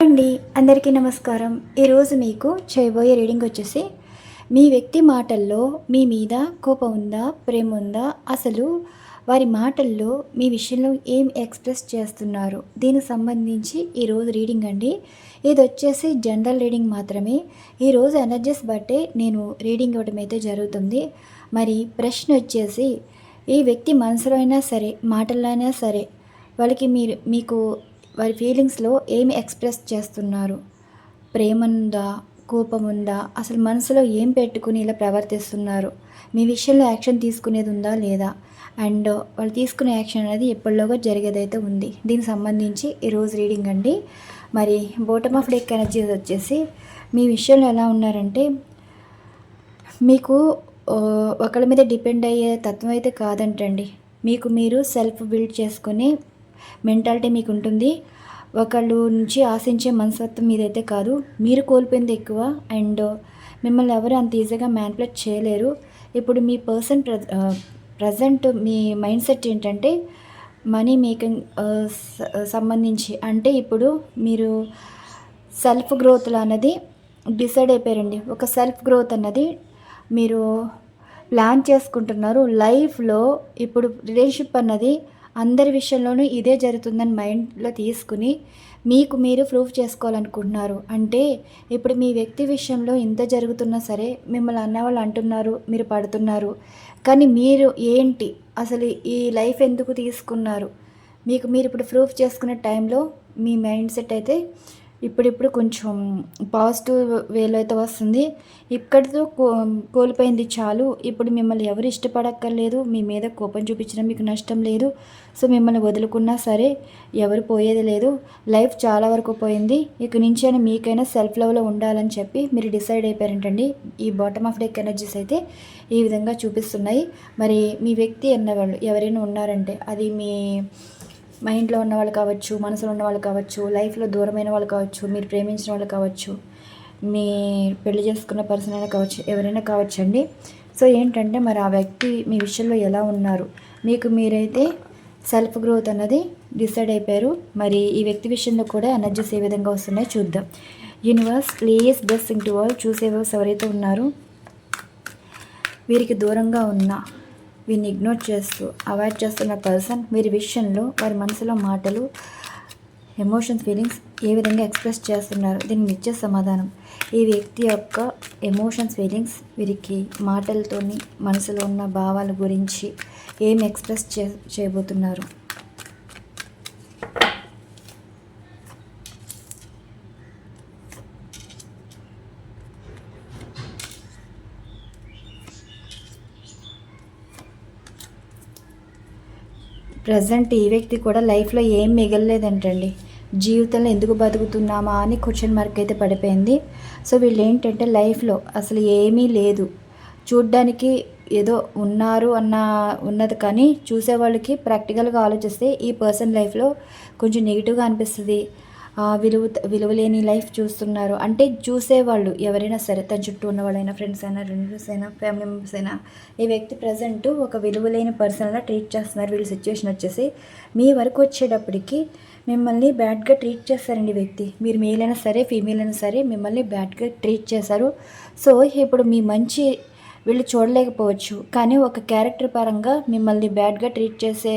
అండి అందరికీ నమస్కారం. ఈరోజు మీకు చేయబోయే రీడింగ్ వచ్చేసి మీ వ్యక్తి మాటల్లో మీ మీద కోపం ఉందా, ప్రేమ ఉందా, అసలు వారి మాటల్లో మీ విషయంలో ఏం ఎక్స్ప్రెస్ చేస్తున్నారు, దీనికి సంబంధించి ఈరోజు రీడింగ్ అండి. ఇది వచ్చేసి జనరల్ రీడింగ్ మాత్రమే. ఈరోజు ఎనర్జీస్ బట్టే నేను రీడింగ్ ఇవ్వడం అయితే జరుగుతుంది. మరి ప్రశ్న వచ్చేసి ఈ వ్యక్తి మనసులో అయినా సరే మాటల్లో అయినా సరే వాళ్ళకి మీకు వారి ఫీలింగ్స్లో ఏమి ఎక్స్ప్రెస్ చేస్తున్నారు, ప్రేమ ఉందా, కోపం ఉందా, అసలు మనసులో ఏం పెట్టుకుని ఇలా ప్రవర్తిస్తున్నారు, మీ విషయంలో యాక్షన్ తీసుకునేది ఉందా లేదా, అండ్ వాళ్ళు తీసుకునే యాక్షన్ అనేది ఎప్పటిలోగా జరిగేదైతే ఉంది. దీనికి సంబంధించి ఈరోజు రీడింగ్ అండి. మరి బాటమ్ ఆఫ్ డెక్ ఎనర్జీస్ వచ్చేసి మీ విషయంలో ఎలా ఉన్నారంటే మీకు ఒకళ్ళ మీద డిపెండ్ అయ్యే తత్వం అయితే కాదంటండి. మీకు మీరు సెల్ఫ్ బిల్డ్ చేసుకుని మెంటాలిటీ మీకు ఉంటుంది. ఒకళ్ళు నుంచి ఆశించే మనస్తత్వం మీదైతే కాదు. మీరు కోల్పోయింది ఎక్కువ అండ్ మిమ్మల్ని ఎవరు అంత ఈజీగా మ్యానిపులేట్ చేయలేరు. ఇప్పుడు మీ పర్సన్ ప్రజెంట్ మీ మైండ్ సెట్ ఏంటంటే మనీ మేకింగ్ సంబంధించి, అంటే ఇప్పుడు మీరు సెల్ఫ్ గ్రోత్ అన్నది డిసైడ్ అయిపోయారండి. ఒక సెల్ఫ్ గ్రోత్ అన్నది మీరు ప్లాన్ చేసుకుంటున్నారు లైఫ్లో. ఇప్పుడు రిలేషన్షిప్ అన్నది అందరి విషయంలోనూ ఇదే జరుగుతుందని మైండ్లో తీసుకుని మీకు మీరు ప్రూఫ్ చేసుకోవాలనుకుంటున్నారు. అంటే ఇప్పుడు మీ వ్యక్తి విషయంలో ఇంత జరుగుతున్నా సరే మిమ్మల్ని అన్నవాళ్ళు అంటున్నారు, మీరు పడుతున్నారు. కానీ మీరు ఏంటి, అసలు ఈ లైఫ్ ఎందుకు తీసుకున్నారు, మీకు మీరు ఇప్పుడు ప్రూఫ్ చేసుకునే టైంలో మీ మైండ్ సెట్ అయితే ఇప్పుడిప్పుడు కొంచెం పాజిటివ్ వేలో అయితే వస్తుంది. ఇక్కడితో కోల్పోయింది చాలు. ఇప్పుడు మిమ్మల్ని ఎవరు ఇష్టపడక్కర్లేదు, మీ మీద కోపం చూపించినా మీకు నష్టం లేదు. సో మిమ్మల్ని వదులుకున్నా సరే ఎవరు పోయేది లేదు. లైఫ్ చాలా వరకు పోయింది. ఇక నుంచి అయినా మీకైనా సెల్ఫ్ లవ్లో ఉండాలని చెప్పి మీరు డిసైడ్ అయిపోయారంటండి. ఈ బాటమ్ ఆఫ్ డెక్ ఎనర్జీస్ అయితే ఈ విధంగా చూపిస్తున్నాయి. మరి మీ వ్యక్తి అన్నవాళ్ళు ఎవరైనా ఉన్నారంటే అది మీ మైండ్లో ఉన్న వాళ్ళు కావచ్చు, మనసులో ఉన్న వాళ్ళు కావచ్చు, లైఫ్లో దూరమైన వాళ్ళు కావచ్చు, మీరు ప్రేమించిన వాళ్ళు కావచ్చు, మీ పెళ్లి చేసుకున్న పర్సన్ అయినా కావచ్చు, ఎవరైనా కావచ్చు అండి. సో ఏంటంటే మరి ఆ వ్యక్తి మీ విషయంలో ఎలా ఉన్నారు, మీకు మీరైతే సెల్ఫ్ గ్రోత్ అన్నది డిసైడ్ అయిపోయారు. మరి ఈ వ్యక్తి విషయంలో కూడా ఎనర్జీస్ ఏ విధంగా వస్తున్నాయో చూద్దాం. Universe please blessing to all. చూసేవాళ్ళు ఎవరైతే ఉన్నారో వీరికి దూరంగా ఉన్న, వీరిని ఇగ్నోర్ చేస్తూ అవాయిడ్ చేస్తున్న పర్సన్ వీరి విషయంలో వారి మనసులో మాటలు, ఎమోషన్స్, ఫీలింగ్స్ ఏ విధంగా ఎక్స్ప్రెస్ చేస్తున్నారు, దీనికి ఇచ్చే సమాధానం. ఈ వ్యక్తి యొక్క ఎమోషన్స్, ఫీలింగ్స్ వీరికి మాటలతోని మనసులో ఉన్న భావాల గురించి ఏం ఎక్స్ప్రెస్ చేయబోతున్నారు. ప్రజెంట్ ఈ వ్యక్తి కూడా లైఫ్లో ఏం మిగలలేదంటండి. జీవితంలో ఎందుకు బతుకుతున్నామా అని క్వశ్చన్ మార్క్ అయితే పడిపోయింది. సో వీళ్ళు ఏంటంటే లైఫ్లో అసలు ఏమీ లేదు, చూడ్డానికి ఏదో ఉన్నారు ఉన్నది, కానీ చూసేవాళ్ళకి ప్రాక్టికల్గా ఆలోచిస్తే ఈ పర్సన్ లైఫ్లో కొంచెం నెగిటివ్గా అనిపిస్తుంది. విలువలేని లైఫ్ చూస్తున్నారు. అంటే చూసేవాళ్ళు ఎవరైనా సరే, తన చుట్టూ ఉన్న వాళ్ళైనా, ఫ్రెండ్స్ అయినా, రిలేటివ్స్ అయినా, ఫ్యామిలీ మెంబర్స్ అయినా, ఈ వ్యక్తి ప్రజెంట్ ఒక విలువలేని పర్సన్లా ట్రీట్ చేస్తున్నారు. వీళ్ళ సిచ్యువేషన్ వచ్చేసి మీ వరకు వచ్చేటప్పటికి మిమ్మల్ని బ్యాడ్గా ట్రీట్ చేస్తారండి వ్యక్తి. మీరు మేల్ అయినా సరే, ఫీమేల్ అయినా సరే మిమ్మల్ని బ్యాడ్గా ట్రీట్ చేశారు. సో ఇప్పుడు మీ మంచి వీళ్ళు చూడలేకపోవచ్చు, కానీ ఒక క్యారెక్టర్ పరంగా మిమ్మల్ని బ్యాడ్గా ట్రీట్ చేసే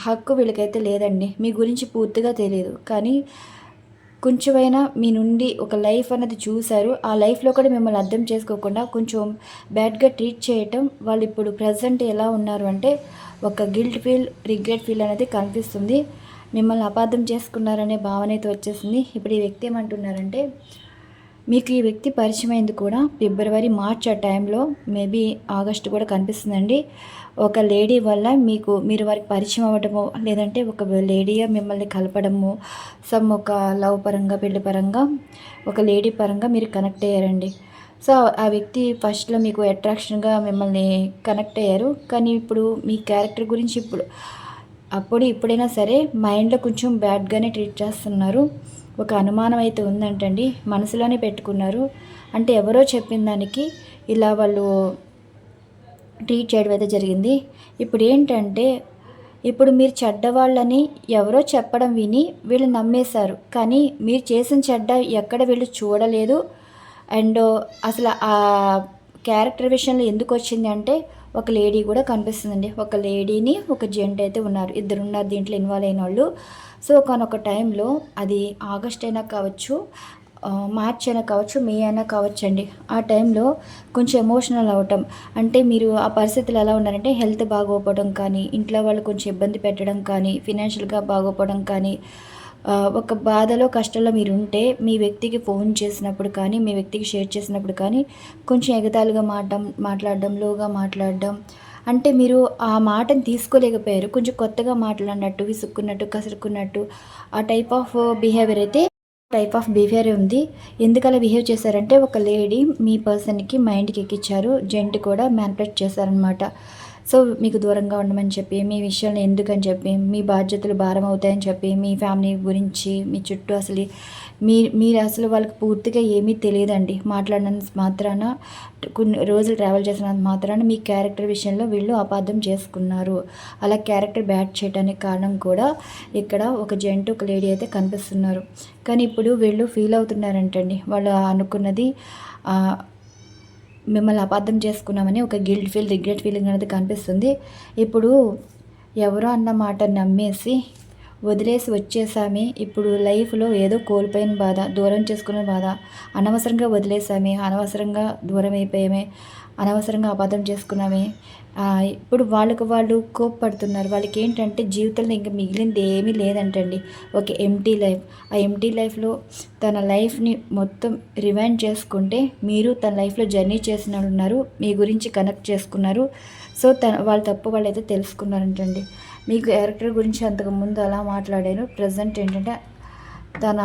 హక్కు వీళ్ళకైతే లేదండి. మీ గురించి పూర్తిగా తెలియదు, కానీ కొంచెమైనా మీ నుండి ఒక లైఫ్ అన్నది చూశారు. ఆ లైఫ్లో కూడా మిమ్మల్ని అర్థం చేసుకోకుండా కొంచెం బ్యాడ్గా ట్రీట్ చేయటం. వాళ్ళు ఇప్పుడు ప్రజెంట్ ఎలా ఉన్నారు అంటే ఒక గిల్ట్ ఫీల్, రిగ్రెట్ ఫీల్ అనేది కనిపిస్తుంది. మిమ్మల్ని అపార్థం చేసుకున్నారనే భావన అయితే వచ్చేసింది. ఇప్పుడు ఈ వ్యక్తి ఏమంటున్నారంటే మీకు ఈ వ్యక్తి పరిచయం అయింది కూడా ఫిబ్రవరి, మార్చ్ ఆ టైంలో, మేబీ ఆగస్టు కూడా కనిపిస్తుందండి. ఒక లేడీ వల్ల మీరు వారికి పరిచయం అవ్వడము, లేదంటే ఒక లేడీ మిమ్మల్ని కలపడము, ఒక లవ్ పరంగా, పెళ్లి పరంగా, ఒక లేడీ పరంగా మీరు కనెక్ట్ అయ్యారండి. సో ఆ వ్యక్తి ఫస్ట్లో మీకు అట్రాక్షన్గా మిమ్మల్ని కనెక్ట్ అయ్యారు. కానీ ఇప్పుడు మీ క్యారెక్టర్ గురించి ఇప్పుడైనా సరే మైండ్లో కొంచెం బ్యాడ్గానే ట్రీట్ చేస్తున్నారు. ఒక అనుమానం అయితే ఉందంటండి, మనసులోనే పెట్టుకున్నారు. అంటే ఎవరో చెప్పిన దానికి ఇలా వాళ్ళు ట్రీట్ చేయడం అయితే జరిగింది. ఇప్పుడు ఏంటంటే ఇప్పుడు మీరు చెడ్డవాళ్ళని ఎవరో చెప్పడం విని వీళ్ళు నమ్మేశారు. కానీ మీరు చేసిన చెడ్డ ఎక్కడ వీళ్ళు చూడలేదు. అండ్ అసలు ఆ క్యారెక్టర్ విషయంలో ఎందుకొచ్చింది అంటే, ఒక లేడీ కూడా కనిపిస్తుందండి. ఒక లేడీని, ఒక జెంట్ అయితే ఉన్నారు. ఇద్దరున్నారు దీంట్లో ఇన్వాల్వ్ అయినోళ్ళు. సో, ఒకానొక టైంలో అది ఆగస్ట్ అయినా కావచ్చు, మార్చ్ అయినా కావచ్చు, మే అయినా కావచ్చండి. ఆ టైంలో కొంచెం ఎమోషనల్ అవ్వటం. అంటే మీరు ఆ పరిస్థితులు ఎలా ఉన్నారంటే, హెల్త్ బాగోకపోవడం కానీ, ఇంట్లో వాళ్ళు కొంచెం ఇబ్బంది పెట్టడం కానీ, ఫినాన్షియల్‌గా బాగోకపోవడం కానీ, ఒక బాధలో, కష్టంలో మీరుంటే మీ వ్యక్తికి ఫోన్ చేసినప్పుడు కానీ, మీ వ్యక్తికి షేర్ చేసినప్పుడు కానీ, కొంచెం ఎగతాళిగా మాట్లాడడం, లోగా మాట్లాడడం. అంటే మీరు ఆ మాటని తీసుకోలేకపోయారు. కొంచెం కొత్తగా మాట్లాడినట్టు, విసుక్కున్నట్టు, కసురుకున్నట్టు ఆ టైప్ ఆఫ్ బిహేవియర్ ఉంది. ఎందుకలా బిహేవ్ చేశారంటే, ఒక లేడీ మీ పర్సన్‌కి మైండ్‌కి ఎక్కిచ్చారు. జెంట్ కూడా మ్యానిపులేట్ చేశారనమాట. సో, మీకు దూరంగా ఉండమని చెప్పి, మీ విషయాలను ఎందుకని చెప్పి, మీ బాధ్యతలు భారం అవుతాయని చెప్పి, మీ ఫ్యామిలీ గురించి, మీ చుట్టూ అసలు మీరు అసలు వాళ్ళకి పూర్తిగా ఏమీ తెలియదండి. మాట్లాడినంత మాత్రాన, కొన్ని రోజులు ట్రావెల్ చేసినంత మాత్రాన మీ క్యారెక్టర్ విషయంలో వీళ్ళు అపార్థం చేసుకున్నారు. అలా క్యారెక్టర్ బ్యాడ్ చేయడానికి కారణం కూడా ఇక్కడ ఒక జెంట్, ఒక లేడీ అయితే కనిపిస్తున్నారు. కానీ ఇప్పుడు వీళ్ళు ఫీల్ అవుతున్నారంటండి. వాళ్ళు అనుకున్నది మిమ్మల్ని అపార్థం చేసుకున్నామని ఒక రిగ్రెట్ ఫీలింగ్ అనేది కనిపిస్తుంది. ఇప్పుడు ఎవరో అన్న మాట నమ్మేసి వదిలేసి వచ్చేసామే. ఇప్పుడు లైఫ్‌లో ఏదో కోల్పోయిన బాధ, దూరం చేసుకున్న బాధ, అనవసరంగా వదిలేసామే, అనవసరంగా దూరం అయిపోయామే, అనవసరంగా అపార్థం చేసుకున్నామే. ఇప్పుడు వాళ్ళకి వాళ్ళు కోప్పడుతున్నారు. వాళ్ళకేంటంటే జీవితంలో ఇంక మిగిలింది ఏమీ లేదంటండి. ఒక ఎంప్టీ లైఫ్. ఆ ఎంప్టీ లైఫ్‌లో తన లైఫ్‌ని మొత్తం రివైండ్ చేసుకుంటే, మీరు తన లైఫ్‌లో జర్నీ చేసినోళ్ళున్నారు. మీ గురించి కనెక్ట్ చేసుకున్నారు. సో, వాళ్ళ తప్పు వాళ్ళైతే తెలుసుకున్నారంటండి. మీ క్యారెక్టర్ గురించి అంతకుముందు అలా మాట్లాడారు. ప్రెజెంట్ ఏంటంటే తన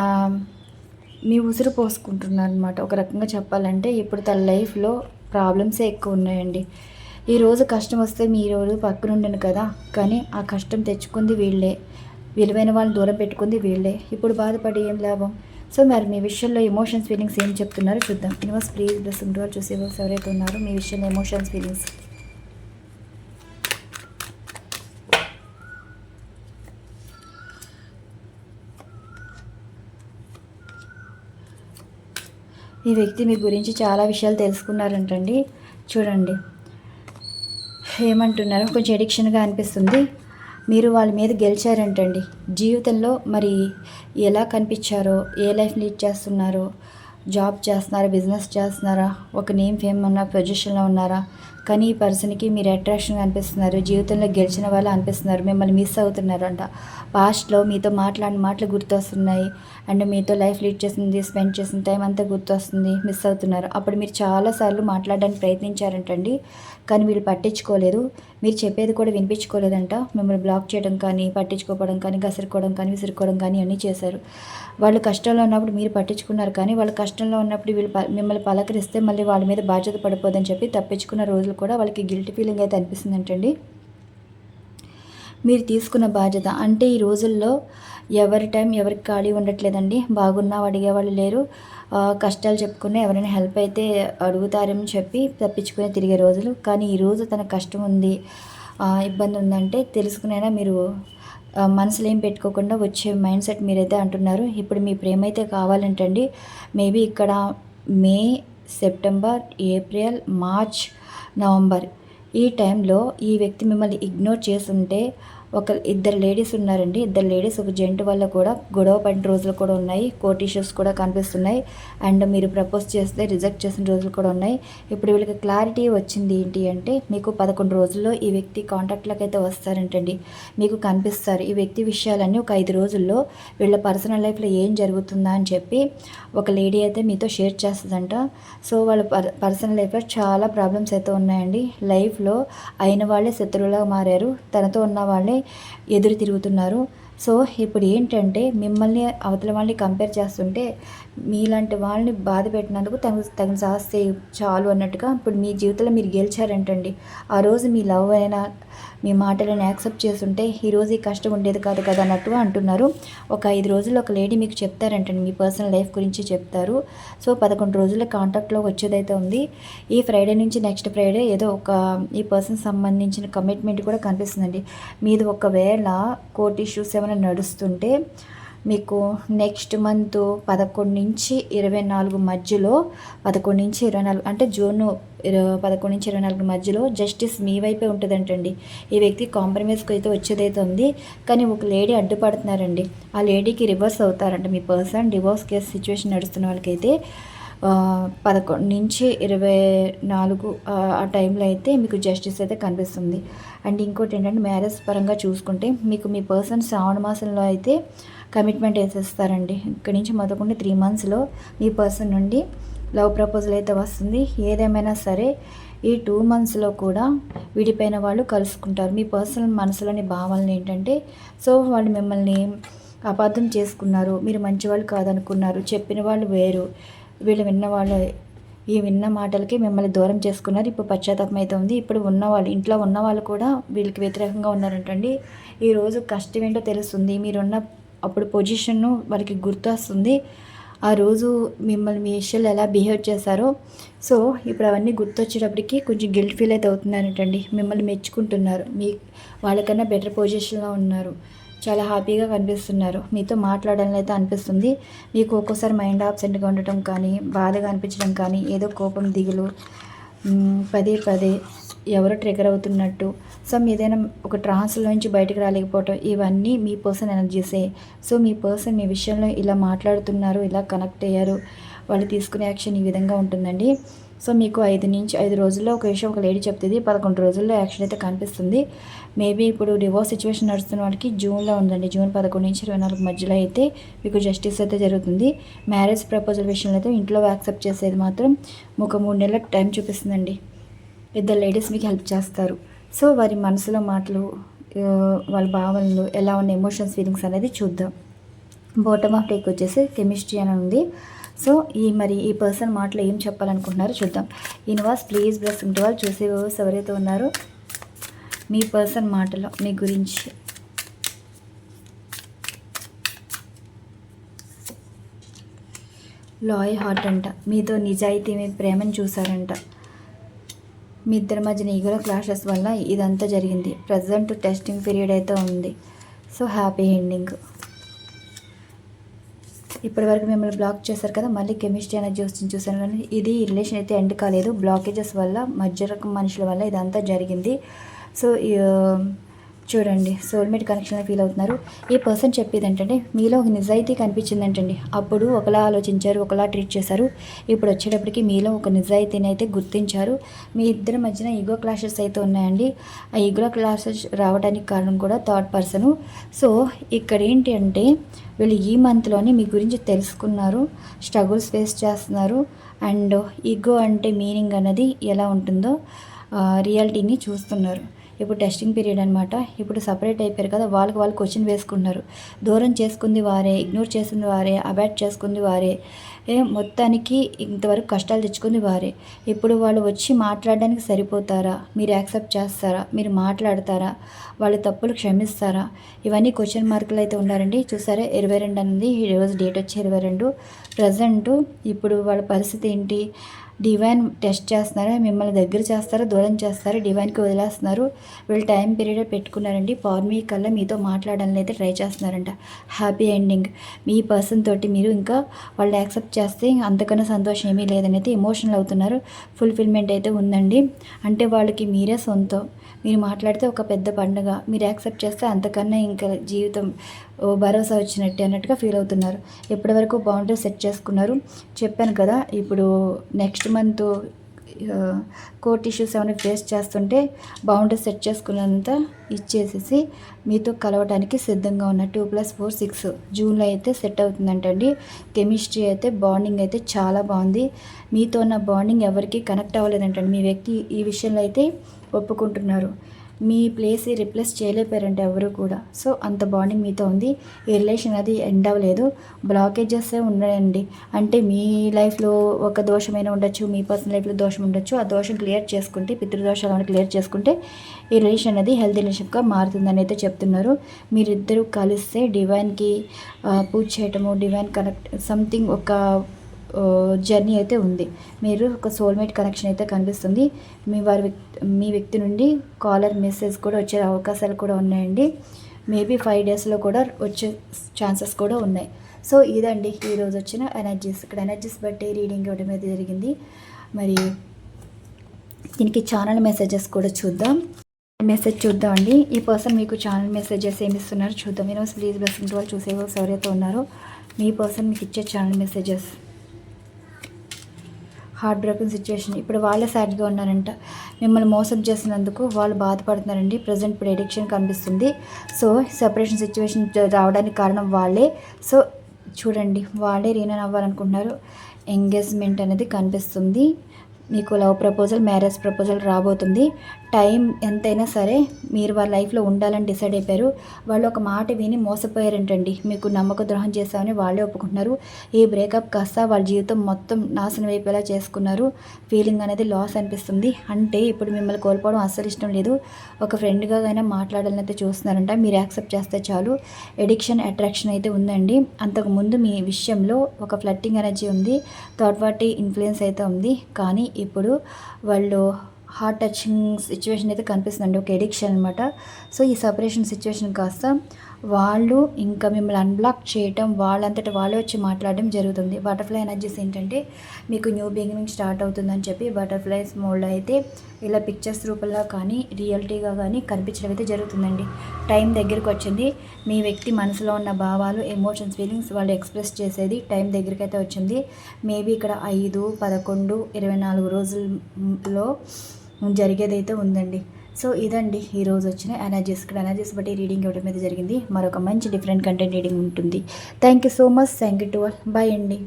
మీ ఉసురు పోసుకుంటున్నారనమాట. ఒక రకంగా చెప్పాలంటే ఇప్పుడు తన లైఫ్‌లో ప్రాబ్లమ్సే ఎక్కువ ఉన్నాయండి. ఈరోజు కష్టం వస్తే మీ రోజు పక్కనుండను కదా, కానీ ఆ కష్టం తెచ్చుకుంది వీళ్ళే. విలువైన వాళ్ళని దూరం పెట్టుకుంది వీళ్ళే. ఇప్పుడు బాధపడి ఏం లాభం? సో, మరి మీ విషయంలో ఎమోషన్స్, ఫీలింగ్స్ ఏం చెప్తున్నారో చూద్దాం. యూనివర్స్ ప్లీజ్ బ్లెస్ టు చూసే ఎవరైతే ఉన్నారో మీ విషయంలో ఎమోషన్స్, ఫీలింగ్స్. ఈ వ్యక్తి మీ గురించి చాలా విషయాలు తెలుసుకున్నారంటండి. చూడండి ఏమంటున్నారో, కొంచెం ఎడిక్షన్గా అనిపిస్తుంది. మీరు వాళ్ళ మీద గెలిచారంటండి. జీవితంలో మరి ఎలా కనిపించారో, ఏ లైఫ్ లీడ్ చేస్తున్నారో, జాబ్ చేస్తున్నారా, బిజినెస్ చేస్తున్నారా, ఒక నేమ్ ఫేమ్ ఉన్న పొజిషన్లో ఉన్నారా, కానీ ఈ పర్సన్కి మీరు అట్రాక్షన్గా అనిపిస్తున్నారు. జీవితంలో గెలిచిన వాళ్ళు అనిపిస్తున్నారు. మిమ్మల్ని మిస్ అవుతున్నారంట. పాస్ట్లో మీతో మాట్లాడిన మాటలు గుర్తొస్తున్నాయి. అండ్ మీతో లైఫ్ లీడ్ చేసింది, స్పెండ్ చేసిన టైం అంతా గుర్తొస్తుంది. మిస్ అవుతున్నారు. అప్పుడు మీరు చాలాసార్లు మాట్లాడడానికి ప్రయత్నించారంటండి. కానీ వీళ్ళు పట్టించుకోలేదు. మీరు చెప్పేది కూడా వినిపించుకోలేదంట. మిమ్మల్ని బ్లాక్ చేయడం కానీ, పట్టించుకోవడం కానీ, గసరుకోవడం కానీ, విసురుకోవడం కానీ అన్నీ చేశారు. వాళ్ళు కష్టంలో ఉన్నప్పుడు మీరు పట్టించుకున్నారు. కానీ వాళ్ళు కష్టంలో ఉన్నప్పుడు మిమ్మల్ని పలకరిస్తే మళ్ళీ వాళ్ళ మీద బాధ్యత పడిపోదని చెప్పి తప్పించుకున్న రోజులు కూడా వాళ్ళకి గిల్టీ ఫీలింగ్ అయితే అనిపిస్తుందంటండి. మీరు తీసుకున్న బాధ్యత అంటే ఈ రోజుల్లో ఎవరి టైం ఎవరికి ఖాళీ ఉండట్లేదండి. బాగున్నా అడిగేవాళ్ళు లేరు. కష్టాలు చెప్పుకున్న ఎవరైనా హెల్ప్ అయితే అడుగుతారని చెప్పి తప్పించుకునే తిరిగే రోజులు. కానీ ఈరోజు తన కష్టం ఉంది, ఇబ్బంది ఉందంటే తెలుసుకునైనా మీరు మనసులో ఏం పెట్టుకోకుండా వచ్చే మైండ్ సెట్ మీరైతే అంటున్నారు. ఇప్పుడు మీ ప్రేమ అయితే కావాలంటండి. మేబీ ఇక్కడ మే, సెప్టెంబర్, ఏప్రిల్, మార్చ్, నవంబర్ ఈ టైంలో ఈ వ్యక్తి మిమ్మల్ని ఇగ్నోర్ చేస్తుంటే ఇద్దరు లేడీస్ ఉన్నారండి. ఇద్దరు లేడీస్ ఒక జెంట్ వల్ల కూడా గొడవ పడిన రోజులు కూడా ఉన్నాయి. కోర్ట్ ఇష్యూస్ కూడా కనిపిస్తున్నాయి. అండ్ మీరు ప్రపోజ్ చేస్తే రిజెక్ట్ చేసిన రోజులు కూడా ఉన్నాయి. ఇప్పుడు వీళ్ళకి క్లారిటీ వచ్చింది ఏంటి అంటే, మీకు 11 రోజుల్లో ఈ వ్యక్తి కాంటాక్ట్లోకి అయితే వస్తారంటండి. మీకు కనిపిస్తారు. ఈ వ్యక్తి విషయాలన్నీ ఒక 5 రోజుల్లో వీళ్ళ పర్సనల్ లైఫ్లో ఏం జరుగుతుందా అని చెప్పి ఒక లేడీ అయితే మీతో షేర్ చేస్తుందంట. సో వాళ్ళ పర్సనల్ లైఫ్లో చాలా ప్రాబ్లమ్స్ అయితే ఉన్నాయండి. లైఫ్లో అయిన వాళ్ళే శత్రువులా మారారు. తనతో ఉన్న వాళ్ళే ఎదురు తిరుగుతున్నారు. సో ఇప్పుడు ఏంటంటే మిమ్మల్ని అవతల వాళ్ళని కంపేర్ చేస్తుంటే, మీలాంటి వాళ్ళని బాధ పెట్టినందుకు తగిన శాస్తి చాలు అన్నట్టుగా ఇప్పుడు మీ జీవితంలో మీరు గెలిచారంటండి. ఆ రోజు మీ లవ్ అయినా, మీ మాటలను యాక్సెప్ట్ చేస్తుంటే ఈరోజు ఈ కష్టం ఉండేది కాదు కదా అన్నట్టుగా అంటున్నారు. ఒక 5 రోజుల్లో ఒక లేడీ మీకు చెప్తారంటండి, మీ పర్సనల్ లైఫ్ గురించి చెప్తారు. సో 11 రోజుల కాంటాక్ట్లో వచ్చేదైతే ఉంది. ఈ ఫ్రైడే నుంచి నెక్స్ట్ ఫ్రైడే ఏదో ఒక ఈ పర్సన్ సంబంధించిన కమిట్మెంట్ కూడా కనిపిస్తుందండి. మీది ఒకవేళ కోర్ట్ ఇష్యూస్ ఏమైనా నడుస్తుంటే మీకు నెక్స్ట్ మంత్ 11 నుంచి 24 మధ్యలో, 11 నుంచి 24 అంటే జూన్ 11 నుంచి 24 మధ్యలో జస్టిస్ మీ వైపే ఉంటుందంటండి. ఈ వ్యక్తి కాంప్రమైజ్కి అయితే వచ్చేదైతే ఉంది. కానీ ఒక లేడీ అడ్డుపడుతున్నారండి. ఆ లేడీకి రివర్స్ అవుతారంట మీ పర్సన్. డివోర్స్ కేసు సిచ్యువేషన్ నడుస్తున్న వాళ్ళకైతే 11 నుంచి 24 ఆ టైంలో అయితే మీకు జస్టిస్ అయితే కనిపిస్తుంది. అండ్ ఇంకోటి ఏంటంటే మ్యారేజ్ పరంగా చూసుకుంటే మీకు మీ పర్సన్ శ్రావణ మాసంలో అయితే కమిట్మెంట్ వేసేస్తారండి. ఇక్కడి నుంచి మొదలుకుంటే 3 మంత్స్లో మీ పర్సన్ నుండి లవ్ ప్రపోజల్ అయితే వస్తుంది. ఏదేమైనా సరే ఈ 2 మంత్స్లో కూడా విడిపోయిన వాళ్ళు కలుసుకుంటారు. మీ పర్సనల్ మనసులోని భావాలను ఏంటంటే, సో వాళ్ళు మిమ్మల్ని అపార్థం చేసుకున్నారు, మీరు మంచివాళ్ళు కాదనుకున్నారు, చెప్పిన వాళ్ళు వేరు, వీళ్ళు విన్న మాటలకి మిమ్మల్ని దూరం చేసుకున్నారు. ఇప్పుడు పశ్చాత్తాపం అయితే ఉంది. ఇప్పుడు ఉన్నవాళ్ళు, ఇంట్లో ఉన్నవాళ్ళు కూడా వీళ్ళకి వ్యతిరేకంగా ఉన్నారంటండి. ఈరోజు కష్టం ఏంటో తెలుస్తుంది. మీరున్న అప్పుడు పొజిషన్ను వాళ్ళకి గుర్తొస్తుంది. ఆ రోజు మిమ్మల్ని మీ విషయాలు ఎలా బిహేవ్ చేశారో. సో ఇప్పుడు అవన్నీ గుర్తొచ్చేటప్పటికి కొంచెం గిల్ట్ ఫీల్ అయితే అవుతున్నారంటండి. మిమ్మల్ని మెచ్చుకుంటున్నారు, వాళ్ళకన్నా బెటర్ పొజిషన్లో ఉన్నారు, చాలా హ్యాపీగా కనిపిస్తున్నారు. మీతో మాట్లాడాలని అయితే అనిపిస్తుంది. మీకు ఒక్కోసారి మైండ్ ఆబ్సెంట్గా ఉండటం కానీ, బాధగా అనిపించడం కానీ, ఏదో కోపం, దిగులు, పదే పదే ఎవరో ట్రిగర్ అవుతున్నట్టు, సో ఏదైనా ఒక ట్రాన్స్లోంచి బయటకు రాలేకపోవటం, ఇవన్నీ మీ పర్సన్ ఎనర్జీసే. సో మీ పర్సన్ మీ విషయంలో ఇలా మాట్లాడుతున్నారు, ఇలా కనెక్ట్ అయ్యారు, వాళ్ళు తీసుకునే యాక్షన్ ఈ విధంగా ఉంటుందండి. సో మీకు 5 రోజుల్లో ఒక విషయం ఒక లేడీ చెప్తుంది, 11 రోజుల్లో యాక్షన్ అయితే కనిపిస్తుంది. మేబీ ఇప్పుడు డివోర్స్ సిచ్యువేషన్ నడుస్తున్న వాళ్ళకి జూన్లో ఉందండి. జూన్ 11 నుంచి 24 మధ్యలో అయితే మీకు జస్టిస్ అయితే జరుగుతుంది. మ్యారేజ్ ప్రపోజల్ విషయంలో అయితే ఇంట్లో యాక్సెప్ట్ చేసేది మాత్రం ఒక 3 నెలల టైం చూపిస్తుందండి. ఇద్దరు లేడీస్ మీకు హెల్ప్ చేస్తారు. సో వారి మనసులో మాటలు, వాళ్ళ భావనలు ఎలా ఉన్న ఎమోషన్స్, ఫీలింగ్స్ అనేది చూద్దాం. బాటమ్ ఆఫ్ డేక్ వచ్చేసి కెమిస్ట్రీ అని ఉంది. సో ఈ పర్సన్ మాటలు ఏం చెప్పాలనుకుంటున్నారో చూద్దాం. యూనివర్స్ ప్లీజ్ బ్లెస్సింగ్ టు వాళ్ళు చూసే వ్యూవర్స్ ఎవరైతే ఉన్నారో మీ పర్సన్ మాటలో మీ గురించి. లాయల్ హార్ట్ అంట, మీతో నిజాయితీ, మీ ప్రేమను చూసారంట. మీ ఇద్దరి మధ్యన ఈగో క్లాషెస్ వల్ల ఇదంతా జరిగింది. ప్రజెంట్ టెస్టింగ్ పీరియడ్ అయితే ఉంది. So happy ending. ఇప్పటివరకు మిమ్మల్ని బ్లాక్ చేశారు కదా, మళ్ళీ కెమిస్ట్రీ అనేది చూసాను కానీ ఇది రిలేషన్ అయితే ఎండ్ కాలేదు. బ్లాకేజెస్ వల్ల, మధ్య రకం మనుషుల వల్ల ఇదంతా జరిగింది. సో చూడండి, సోల్మేట్ కనెక్షన్లో ఫీల్ అవుతున్నారు. ఈ పర్సన్ చెప్పేది ఏంటంటే, మీలో ఒక నిజాయితీ కనిపించిందంటండి. అప్పుడు ఒకలా ఆలోచించారు, ఒకలా ట్రీట్ చేశారు. ఇప్పుడు వచ్చేటప్పటికి మీలో ఒక నిజాయితీని అయితే గుర్తించారు. మీ ఇద్దరి మధ్యన ఈగో క్లాషెస్ అయితే ఉన్నాయండి. ఆ ఈగో క్లాషెస్ రావడానికి కారణం కూడా థర్డ్ పర్సను. సో ఇక్కడ ఏంటి అంటే, వీళ్ళు ఈ మంత్లోనే మీ గురించి తెలుసుకున్నారు, స్ట్రగుల్స్ ఫేస్ చేస్తున్నారు. అండ్ ఈగో అంటే మీనింగ్ అన్నది ఎలా ఉంటుందో రియాలిటీని చూస్తున్నారు. ఇప్పుడు టెస్టింగ్ పీరియడ్ అనమాట. ఇప్పుడు సపరేట్ అయిపోయారు కదా, వాళ్ళు క్వశ్చన్ వేసుకున్నారు. దూరం చేసుకుంది వారే, ఇగ్నోర్ చేసింది వారే, అబాట్ చేసుకుంది వారే, మొత్తానికి ఇంతవరకు కష్టాలు తెచ్చుకుంది వారే. ఇప్పుడు వాళ్ళు వచ్చి మాట్లాడడానికి సరిపోతారా? మీరు యాక్సెప్ట్ చేస్తారా? మీరు మాట్లాడతారా? వాళ్ళ తప్పులు క్షమిస్తారా? ఇవన్నీ క్వశ్చన్ మార్కులు అయితే ఉన్నారండి. చూసారా, 22 అనేది ఈరోజు డేట్ వచ్చి 22. ప్రజెంటు ఇప్పుడు వాళ్ళ పరిస్థితి ఏంటి? డివైన్ టెస్ట్ చేస్తున్నారా, మిమ్మల్ని దగ్గర చేస్తారా, దూరం చేస్తారా, డివైన్కి వదిలేస్తున్నారు. వీళ్ళు టైం పీరియడ్ పెట్టుకున్నారండి. పౌర్ణమి కల్లా మీతో మాట్లాడాలని అయితే ట్రై చేస్తున్నారంట. Happy ending. మీ పర్సన్ తోటి మీరు ఇంకా వాళ్ళు యాక్సెప్ట్ చేస్తే అంతకన్నా సంతోషం ఏమీ లేదని అయితే ఎమోషనల్ అవుతున్నారు. ఫుల్ఫిల్మెంట్ అయితే ఉందండి. అంటే వాళ్ళకి మీరే సొంతం. మీరు మాట్లాడితే ఒక పెద్ద పండుగ, మీరు యాక్సెప్ట్ చేస్తే అంతకన్నా ఇంకా జీవితం భరోసా వచ్చినట్టే అన్నట్టుగా ఫీల్ అవుతున్నారు. ఎప్పటివరకు బౌండరీ సెట్ చేసుకున్నారు. చెప్పాను కదా, ఇప్పుడు నెక్స్ట్ మంత్ కోర్ట్ ఇష్యూస్ ఏమైనా ఫేస్ చేస్తుంటే బౌండరీ సెట్ చేసుకున్నంత ఇచ్చేసేసి మీతో కలవడానికి సిద్ధంగా ఉన్న 2+4 6 జూన్లో అయితే సెట్ అవుతుందంటండి. కెమిస్ట్రీ అయితే, బాండింగ్ అయితే చాలా బాగుంది. మీతో ఉన్న బాండింగ్ ఎవరికి కనెక్ట్ అవ్వలేదంటండి. మీ వ్యక్తి ఈ విషయంలో అయితే ఒప్పుకుంటున్నారు. మీ ప్లేస్ రిప్లేస్ చేయలేపారంటే ఎవరు కూడా. సో అంత బాండింగ్ మీతో ఉంది. ఈ రిలేషన్ అది ఎండ్ అవ్వలేదు, బ్లాకేజెస్ ఉన్నాయండి. అంటే మీ లైఫ్లో ఒక దోషమైనా ఉండొచ్చు, మీ పర్సనల్ లైఫ్లో దోషం ఉండొచ్చు. ఆ దోషం క్లియర్ చేసుకుంటే, పితృదోషాలను క్లియర్ చేసుకుంటే ఈ రిలేషన్ అనేది హెల్తీ రిలేషన్గా మారుతుందని అయితే చెప్తున్నారు. మీరిద్దరూ కలిస్తే డివైన్కి పూజ చేయటము, డివైన్ కనెక్ట్ సంథింగ్ ఒక జర్నీ అయితే ఉంది. మీరు ఒక సోల్మేట్ కనెక్షన్ అయితే కనిపిస్తుంది. మీ వ్యక్తి నుండి కాలర్ మెసేజ్ కూడా వచ్చే అవకాశాలు కూడా ఉన్నాయండి. మేబీ 5 డేస్లో కూడా వచ్చే ఛాన్సెస్ కూడా ఉన్నాయి. సో ఇదండి ఈరోజు వచ్చిన ఎనర్జీస్. ఇక్కడ ఎనర్జీస్ బట్టి రీడింగ్ ఇవ్వడం అయితే జరిగింది. మరి దీనికి ఛానల్ మెసేజెస్ కూడా చూద్దాం. మెసేజ్ చూద్దామండి. ఈ పర్సన్ మీకు ఛానల్ మెసేజెస్ ఏమి ఇస్తున్నారు చూద్దాం. మీరు ప్లీజ్ బ్లెస్సింగ్ వాళ్ళు చూసే ఎవరైతే ఉన్నారో మీ పర్సన్ మీకు ఇచ్చే channel messages. Heart breaking situation. ఇప్పుడు వాళ్ళే సాడ్గా ఉన్నారంట. మిమ్మల్ని మోసం చేసినందుకు వాళ్ళు బాధపడుతున్నారండి. ప్రజెంట్ ఇప్పుడు ఎడిక్షన్ కనిపిస్తుంది. సో సెపరేషన్ సిచ్యువేషన్ రావడానికి కారణం వాళ్ళే. సో చూడండి, వాళ్ళే రీనన్ అవ్వాలనుకుంటున్నారు. ఎంగేజ్మెంట్ అనేది కనిపిస్తుంది. మీకు లవ్ ప్రపోజల్, మ్యారేజ్ ప్రపోజల్ రాబోతుంది. టైం ఎంతైనా సరే మీరు వాళ్ళ లైఫ్లో ఉండాలని డిసైడ్ అయిపోయారు. వాళ్ళు ఒక మాట విని మోసపోయారంటండి. మీకు నమ్మక ద్రోహం చేస్తామని వాళ్ళే ఒప్పుకుంటున్నారు. ఈ బ్రేకప్ కాస్త వాళ్ళ జీవితం మొత్తం నాశనం అయిపోయేలా చేసుకున్నారు. ఫీలింగ్ అనేది లాస్ అనిపిస్తుంది. అంటే ఇప్పుడు మిమ్మల్ని కోల్పోవడం అస్సలు ఇష్టం లేదు. ఒక ఫ్రెండ్గా అయినా మాట్లాడాలని అయితే చూస్తున్నారంట. మీరు యాక్సెప్ట్ చేస్తే చాలు. ఎడిక్షన్, అట్రాక్షన్ అయితే ఉందండి. అంతకుముందు మీ విషయంలో ఒక ఫ్లట్టింగ్ ఎనర్జీ ఉంది. థర్డ్ పార్టీ ఇన్ఫ్లుయెన్స్ అయితే ఉంది. కానీ ఇప్పుడు వాళ్ళు హార్ట్ టచింగ్ సిచ్యువేషన్ అయితే కనిపిస్తుందండి. ఒక ఎడిక్షన్ అనమాట. సో ఈ సపరేషన్ సిచ్యువేషన్ కాస్త వాళ్ళు ఇంకా మిమ్మల్ని అన్బ్లాక్ చేయటం, వాళ్ళంతటా వాళ్ళే వచ్చి మాట్లాడడం జరుగుతుంది. బటర్ఫ్లై ఎనర్జీస్ ఏంటంటే మీకు న్యూ బిగినింగ్ స్టార్ట్ అవుతుందని చెప్పి బటర్ఫ్లైస్ మోడ్లో అయితే ఇలా పిక్చర్స్ రూపంలో కానీ రియాలిటీగా కానీ కనిపించడం అయితే జరుగుతుందండి. టైం దగ్గరికి వచ్చింది. మీ వ్యక్తి మనసులో ఉన్న భావాలు, ఎమోషన్స్, ఫీలింగ్స్ వాళ్ళు ఎక్స్ప్రెస్ చేసేది టైం దగ్గరికి అయితే వచ్చింది. మేబీ ఇక్కడ 5, 11, 24 రోజుల్లో జరిగేదైతే ఉందండి. సో ఇదండి ఈరోజు వచ్చిన ఎనర్జీస్. ఇక్కడ ఎనర్జీస్ బట్టి రీడింగ్ ఇవ్వడం మీద జరిగింది. మరొక మంచి డిఫరెంట్ కంటెంట్ రీడింగ్ ఉంటుంది. Thank you so much. Thank you to all. Bye అండి.